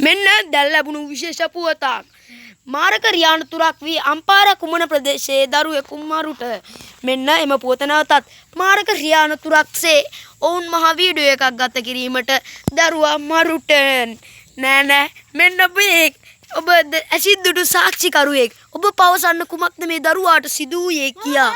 මෙන්න දැන් ලැබුණු විශේෂ පුවතක්. මාරක රියානතුරක් වී අම්පාර කුමන ප්‍රදේශයේ දරුවෙකු මරුට. මෙන්න එම පුවත නැවතත් මාරක රියානතුරක්සේ ඔවුන් මහ වීඩියෝ එකක් ගත කිරීමට දරුවා මරුට. නෑ මෙන්න ඔබ ඇසිද්දුටු සාක්ෂිකරුවෙක්. ඔබ පවසන්න කුමක්ද මේ දරුවාට සිදු වූයේ කියා.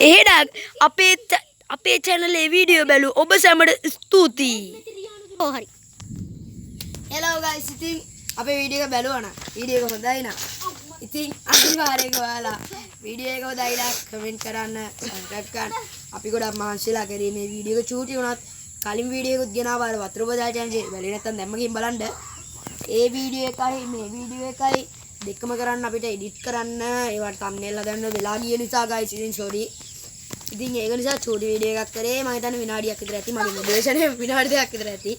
එහෙනම් අපේ channel එකේ වීඩියෝ බලු ඔබ සැමට ස්තුතියි. හරි. Hello guys, ඉතින් අපේ වීඩියෝ එක බලුවා නම් වීඩියෝ එක හොඳයි නම් ඉතින් අනිවාර්යයෙන්ම ඔයාලා වීඩියෝ එක හොඳයි නම් කමෙන්ට් කරන්න, සබ්ස්ක්‍රයිබ් කරන්න. අපි ගොඩක් මහන්සිලා කරේ මේ වීඩියෝ එක චූටි වුණත් කලින් වීඩියෝ එකත් ගෙනාවා අර වතුර බදාල් channel එකේ බලේ නැත්තම් දැම්ම ගිහින් බලන්න. ඒ වීඩියෝ එකයි මේ වීඩියෝ එකයි දෙකම කරන්න අපිට එඩිට් කරන්න ඒවට thumbnail හදන්න වෙලා ගිය නිසා guys ඉතින් sorry. ඉතින් ඒක නිසා චූටි වීඩියෝ එකක් කරේ මම හිතන්නේ විනාඩියක් විතර ඇති මගේ මොඩරේෂන් එක විනාඩි දෙකක් විතර ඇති.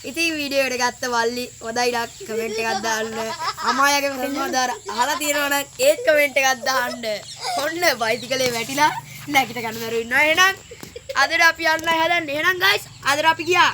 ඉතින් වීඩියෝ එකට ගත්ත වල්ලි හොඳයි ඩක් කමෙන්ට් එකක් දාන්න. අමායාගේ මෙතනදාර අහලා තියෙනවා නම් ඒත් කමෙන්ට් එකක් දාන්න. ඔන්න බයිසිකලේ වැටිලා නැගිට ගන්න දරුවෝ ඉන්නවා. එහෙනම් අදට අපි යන්නයි හදන්නේ. එහෙනම් guys අදට අපි ගියා